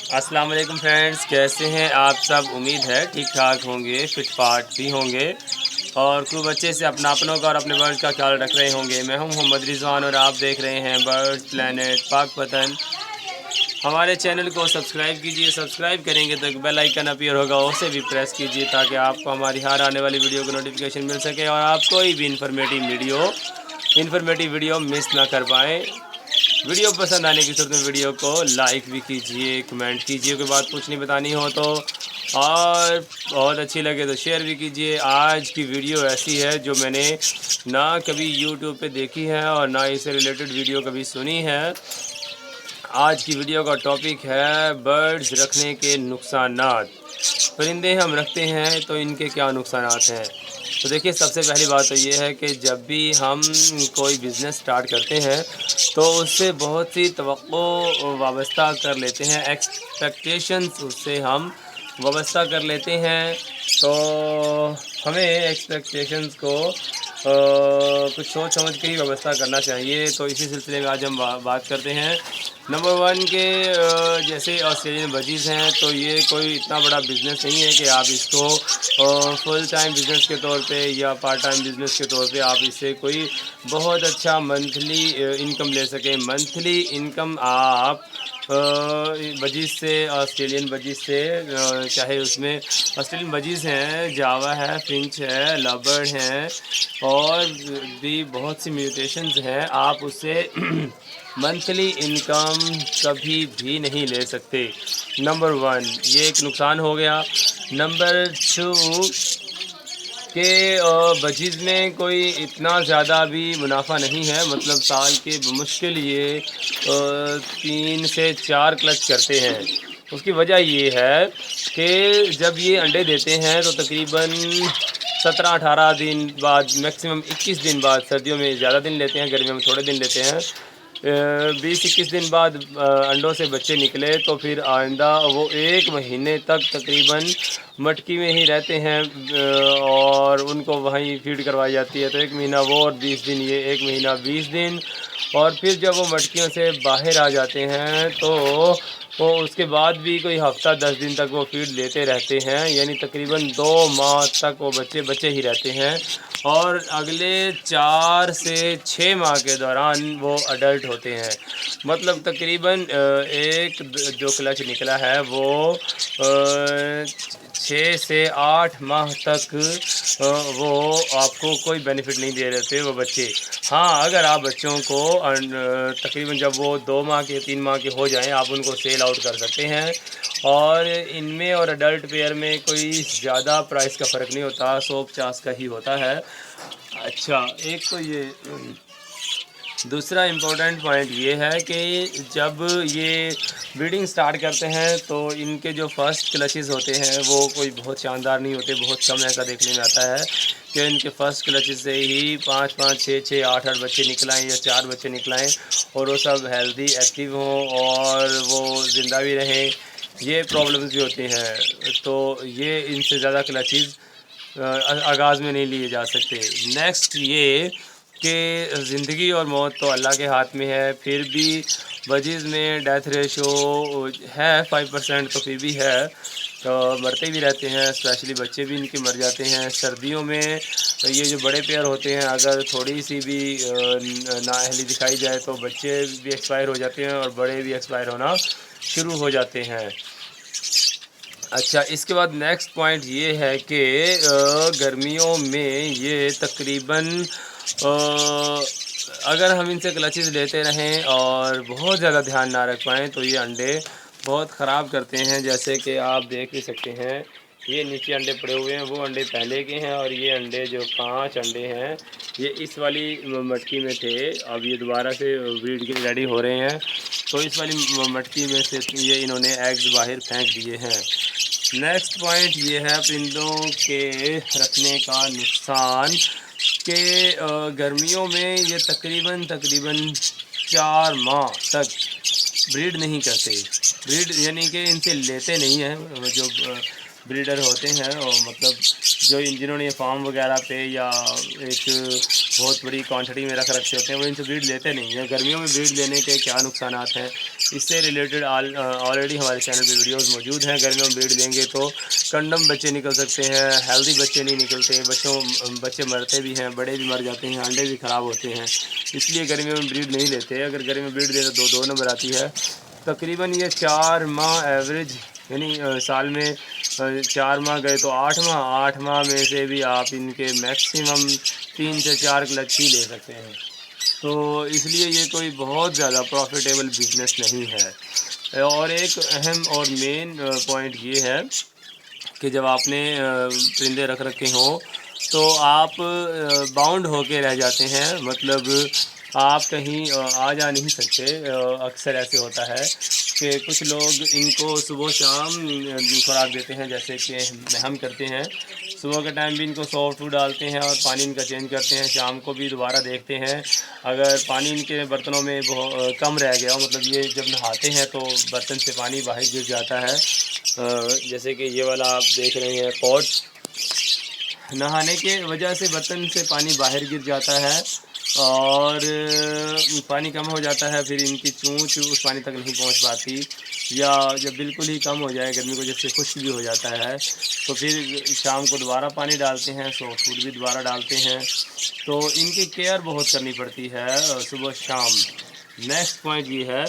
السلام علیکم فرینڈز، کیسے ہیں آپ سب؟ امید ہے ٹھیک ٹھاک ہوں گے، فٹ فاٹ بھی ہوں گے اور خوب اچھے سے اپنا اپنوں کا اور اپنے برڈ کا خیال رکھ رہے ہوں گے۔ میں ہوں محمد رضوان اور آپ دیکھ رہے ہیں برڈ پلانٹ پاک وطن۔ ہمارے چینل کو سبسکرائب کیجئے، سبسکرائب کریں گے تو ایک بیل آئیکن اپیئر ہوگا، اسے بھی پریس کیجئے تاکہ آپ کو ہماری ہر آنے والی ویڈیو کو نوٹیفیکیشن مل سکے اور آپ کوئی بھی انفارمیٹیو ویڈیو مس نہ کر پائیں۔ ویڈیو پسند آنے کی صورت میں ویڈیو کو لائک بھی کیجئے، کمنٹ کیجئے، کوئی بات پوچھنی بتانی ہو تو، اور بہت اچھی لگے تو شیئر بھی کیجئے۔ آج کی ویڈیو ایسی ہے جو میں نے نہ کبھی یوٹیوب پہ دیکھی ہے اور نہ اس سے ریلیٹڈ ویڈیو کبھی سنی ہے۔ آج کی ویڈیو کا ٹاپک ہے برڈز رکھنے کے نقصانات۔ پرندے ہم رکھتے ہیں تو ان کے کیا نقصانات ہیں؟ تو دیکھیے، سب سے پہلی بات تو یہ ہے کہ جب بھی ہم کوئی بزنس سٹارٹ کرتے ہیں تو اس سے بہت سی توقع وابستہ کر لیتے ہیں، ایکسپیکٹیشنز اس سے ہم وابستہ کر لیتے ہیں۔ تو ہمیں ایکسپیکٹیشنز کو کچھ سوچ سمجھ کے ہی وابستہ کرنا چاہیے۔ تو اسی سلسلے میں آج ہم بات کرتے ہیں۔ نمبر 1 کے جیسے آسٹریلین بجیز ہیں، تو یہ کوئی اتنا بڑا بزنس نہیں ہے کہ آپ اس کو فل ٹائم بزنس کے طور پہ یا پارٹ ٹائم بزنس کے طور پہ آپ اس سے کوئی بہت اچھا منتھلی انکم لے سکیں۔ منتھلی انکم آپ بجیز سے، آسٹریلین بجیز سے، چاہے اس میں آسٹریلین بجیز ہیں، جاوا ہے، فنچ ہے، لبرڈ ہیں اور بھی بہت سی میوٹیشنز ہیں، آپ اس سے منتھلی انکم کبھی بھی نہیں لے سکتے۔ نمبر 1 یہ ایک نقصان ہو گیا۔ نمبر 2 کہ بجیز میں کوئی اتنا زیادہ بھی منافع نہیں ہے، مطلب سال کے بمشکل یہ 3 سے 4 کلچ کرتے ہیں۔ اس کی وجہ یہ ہے کہ جب یہ انڈے دیتے ہیں تو تقریباً 17-18 دن بعد، میکسیمم 21 دن بعد، سردیوں میں زیادہ دن لیتے ہیں، گرمیوں میں تھوڑے دن لیتے ہیں، 20-21 دن بعد انڈوں سے بچے نکلے تو پھر آئندہ وہ 1 مہینے تک تقریباً مٹکی میں ہی رہتے ہیں اور ان کو وہیں فیڈ کروائی جاتی ہے۔ تو 1 مہینہ وہ اور 20 دن یہ، 1 مہینہ 20 دن، اور پھر جب وہ مٹکیوں سے باہر آ جاتے ہیں تو وہ اس کے بعد بھی کوئی ہفتہ 10 دن تک وہ فیڈ لیتے رہتے ہیں، یعنی تقریباً 2 ماہ تک وہ بچے ہی رہتے ہیں، اور اگلے 4 سے 6 ماہ کے دوران وہ اڈلٹ ہوتے ہیں۔ مطلب تقریباً ایک جو کلچ نکلا ہے وہ 6 سے 8 ماہ تک وہ آپ کو کوئی بینیفٹ نہیں دے رہتے وہ بچے۔ ہاں، اگر آپ بچوں کو تقریباً جب وہ 2 ماہ کے 3 ماہ کے ہو جائیں، آپ ان کو سیل آؤٹ کر سکتے ہیں، اور ان میں اور اڈلٹ پیئر میں کوئی زیادہ پرائس کا فرق نہیں ہوتا، 150 کا ہی ہوتا ہے۔ اچھا، ایک تو یہ دوسرا امپورٹنٹ پوائنٹ یہ ہے کہ جب یہ بریڈنگ سٹارٹ کرتے ہیں تو ان کے جو فرسٹ کلچز ہوتے ہیں وہ کوئی بہت شاندار نہیں ہوتے، بہت کم ایسا دیکھنے میں آتا ہے کہ ان کے فرسٹ کلچز سے ہی 5-5 6-6 8-8 بچے نکلائیں یا 4 بچے نکلائیں اور وہ سب ہیلدی ایکٹیو ہوں اور وہ زندہ بھی رہیں۔ یہ پرابلمز بھی ہوتی ہیں، تو یہ ان سے زیادہ کلچز آغاز میں نہیں لیے جا سکتے۔ نیکسٹ یہ کہ زندگی اور موت تو اللہ کے ہاتھ میں ہے، پھر بھی بجیز میں ڈیتھ ریشو ہے 5%، تو پھر بھی ہے، مرتے بھی رہتے ہیں، اسپیشلی بچے بھی ان کے مر جاتے ہیں۔ سردیوں میں یہ جو بڑے پیئر ہوتے ہیں، اگر تھوڑی سی بھی نااہلی دکھائی جائے تو بچے بھی ایکسپائر ہو جاتے ہیں اور بڑے بھی ایکسپائر ہونا شروع ہو جاتے ہیں۔ اچھا، اس کے بعد نیکسٹ پوائنٹ یہ ہے کہ گرمیوں میں یہ تقریباً اگر ہم ان سے کلچز لیتے رہیں اور بہت زیادہ دھیان نہ رکھ پائیں تو یہ انڈے بہت خراب کرتے ہیں۔ جیسے کہ آپ دیکھ بھی سکتے ہیں، یہ نیچے انڈے پڑے ہوئے ہیں، وہ انڈے پہلے کے ہیں، اور یہ انڈے جو 5 انڈے ہیں یہ اس والی مٹکی میں تھے، اب یہ دوبارہ سے بریڈ کے ریڈی ہو رہے ہیں، تو اس والی مٹکی میں سے یہ انہوں نے ایگز باہر پھینک دیے ہیں۔ نیکسٹ پوائنٹ یہ ہے پرندوں کے رکھنے کا نقصان کہ گرمیوں میں یہ تقریباً 4 ماہ تک بریڈ نہیں کرتے۔ بریڈ یعنی کہ ان سے لیتے نہیں ہیں، جو بریڈر ہوتے ہیں، اور مطلب جو جنہوں نے فارم وغیرہ پہ یا ایک بہت بڑی کوانٹٹی میں رکھ رکھے ہوتے ہیں، وہ ان سے بریڈ لیتے نہیں ہیں۔ گرمیوں میں بریڈ لینے کے کیا نقصانات ہیں، اس سے ریلیٹڈ آلریڈی ہمارے چینل پہ ویڈیوز موجود ہیں۔ گرمیوں میں بریڈ لیں گے تو کنڈم بچے نکل سکتے ہیں، ہیلدی بچے نہیں نکلتے، بچے مرتے بھی ہیں، بڑے بھی مر جاتے ہیں، انڈے بھی خراب ہوتے ہیں۔ اس لیے گرمیوں میں بریڈ نہیں لیتے۔ اگر گرمی میں بریڈ لیں تو دو نمبر آتی ہے۔ تقریباً یہ 4 ماہ ایوریج، یعنی سال میں 4 ماہ گئے تو 8 ماہ میں سے بھی آپ ان کے میکسیمم 3 سے 4 کلچ ہی لے سکتے ہیں۔ تو اس لیے یہ کوئی بہت زیادہ پروفیٹیبل بزنس نہیں ہے۔ اور ایک اہم اور مین پوائنٹ یہ ہے کہ جب آپ نے پرندے رکھ رکھے ہوں تو آپ باؤنڈ ہو کے رہ جاتے ہیں، مطلب آپ کہیں آ جا نہیں سکتے۔ اکثر ایسے ہوتا ہے کہ کچھ لوگ ان کو صبح و شام خوراک دیتے ہیں، جیسے کہ ہم کرتے ہیں۔ صبح کے ٹائم بھی ان کو سافٹ فوڈ ڈالتے ہیں اور پانی ان کا چینج کرتے ہیں، شام کو بھی دوبارہ دیکھتے ہیں۔ اگر پانی ان کے برتنوں میں کم رہ گیا، مطلب یہ جب نہاتے ہیں تو برتن سے پانی باہر گر جاتا ہے، جیسے کہ یہ والا آپ دیکھ رہے ہیں پوٹ، نہانے کے وجہ سے برتن سے پانی باہر گر جاتا ہے اور پانی کم ہو جاتا ہے، پھر ان کی چونچ اس پانی تک نہیں پہنچ پاتی، یا جب بالکل ہی کم ہو جائے گرمی کی وجہ سے خشک بھی ہو جاتا ہے تو پھر شام کو دوبارہ پانی ڈالتے ہیں، سافٹ فوڈ بھی دوبارہ ڈالتے ہیں۔ تو ان کی کیئر بہت کرنی پڑتی ہے صبح شام۔ نیکسٹ پوائنٹ یہ ہے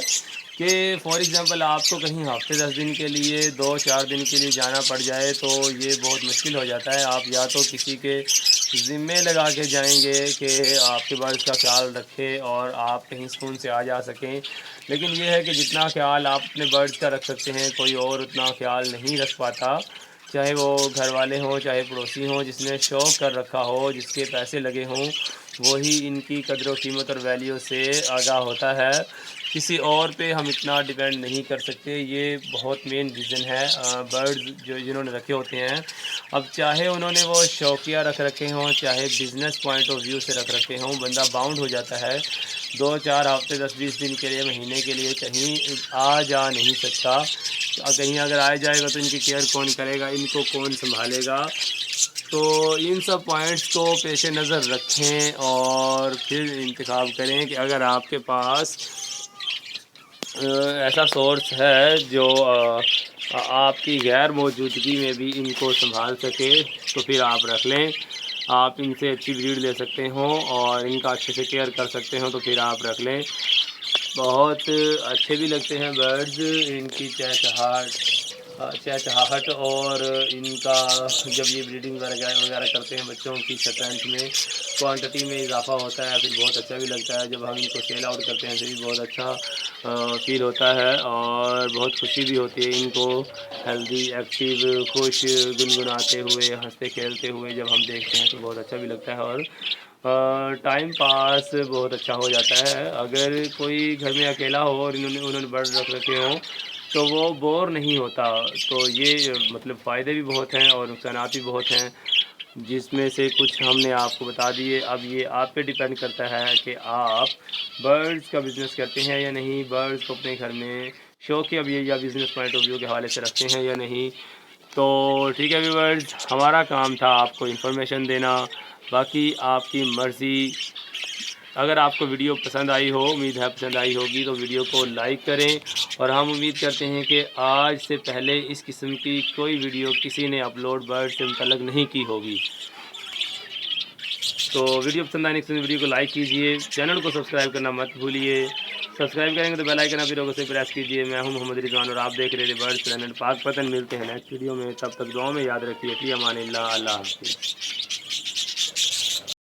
کہ فار ایگزامپل آپ کو کہیں ہفتے 10 دن کے لیے 2-4 دن کے لیے جانا پڑ جائے تو یہ بہت مشکل ہو جاتا ہے۔ آپ یا تو کسی کے ذمے لگا کے جائیں گے کہ آپ کے برڈز کا خیال رکھے اور آپ کہیں سکون سے آ جا سکیں، لیکن یہ ہے کہ جتنا خیال آپ اپنے برڈز کا رکھ سکتے ہیں کوئی اور اتنا خیال نہیں رکھ پاتا، چاہے وہ گھر والے ہوں، چاہے پڑوسی ہوں، جس نے شوق کر رکھا ہو، جس کے پیسے لگے ہوں، وہی ان کی قدر و قیمت اور ویلیو سے آگاہ ہوتا ہے۔ کسی اور پہ ہم اتنا ڈیپینڈ نہیں کر سکتے، یہ بہت مین ریزن ہے۔ برڈز جنہوں نے رکھے ہوتے ہیں، اب چاہے انہوں نے وہ شوقیہ رکھ رکھے ہوں، چاہے بزنس پوائنٹ آف ویو سے رکھ رکھے ہوں، بندہ باؤنڈ ہو جاتا ہے 2-4 ہفتے 10-20 دن کے لیے، مہینے کے لیے کہیں آ جا نہیں سکتا۔ کہیں اگر آ جائے گا تو ان کی کیئر کون کرے گا، ان کو کون سنبھالے گا؟ تو ان سب پوائنٹس کو پیش نظر رکھیں اور پھر انتخاب کریں کہ اگر آپ کے پاس ایسا سورس ہے جو آپ کی غیر موجودگی میں بھی ان کو سنبھال سکے تو پھر آپ رکھ لیں۔ آپ ان سے اچھی بریڈ لے سکتے ہوں اور ان کا اچھے سے کیئر کر سکتے ہوں تو پھر آپ رکھ لیں۔ بہت اچھے بھی لگتے ہیں برڈز، ان کی چہچہاہٹ اور ان کا جب یہ بریڈنگ وغیرہ کرتے ہیں، بچوں کی اسٹرینتھ میں کوانٹٹی میں اضافہ ہوتا ہے، پھر بہت اچھا بھی لگتا ہے۔ جب ہم ان کو سیل آؤٹ کرتے ہیں تو بھی بہت اچھا فیل ہوتا ہے اور بہت خوشی بھی ہوتی ہے ان کو ہیلدی، ایکٹیو، خوش گنگناتے ہوئے، ہنستے کھیلتے ہوئے جب ہم دیکھتے ہیں تو بہت اچھا بھی لگتا ہے اور ٹائم پاس بہت اچھا ہو جاتا ہے۔ اگر کوئی گھر میں اکیلا ہو اور انہوں نے برڈ رکھ رکھے ہوں تو وہ بور نہیں ہوتا۔ تو یہ مطلب فائدے بھی بہت ہیں اور نقصانات بھی بہت ہیں، جس میں سے کچھ ہم نے آپ کو بتا دیے۔ اب یہ آپ پہ ڈیپینڈ کرتا ہے کہ آپ برڈز کا بزنس کرتے ہیں یا نہیں، برڈز کو اپنے گھر میں شوقیہ بھی یا بزنس پوائنٹ آف ویو کے حوالے سے رکھتے ہیں یا نہیں۔ تو ٹھیک ہے ویورز، ہمارا کام تھا آپ کو انفارمیشن دینا، باقی آپ کی مرضی۔ اگر آپ کو ویڈیو پسند آئی ہو، امید ہے پسند آئی ہوگی، تو ویڈیو کو لائک کریں، اور ہم امید کرتے ہیں کہ آج سے پہلے اس قسم کی کوئی ویڈیو کسی نے اپلوڈ برڈ سے متعلق نہیں کی ہوگی۔ تو ویڈیو پسند آنے کے ویڈیو کو لائک کیجئے، چینل کو سبسکرائب کرنا مت بھولیے۔ سبسکرائب کریں گے تو بیل آئیکن بھی سے پریس کیجئے۔ میں ہوں محمد رضوان اور آپ دیکھ رہے تھے برڈز پلانٹ پاک پتن۔ ملتے ہیں نیکسٹ ویڈیو میں، تب تک دعاؤں میں یاد رکھیے۔ فی امان اللہ، اللہ حافظ۔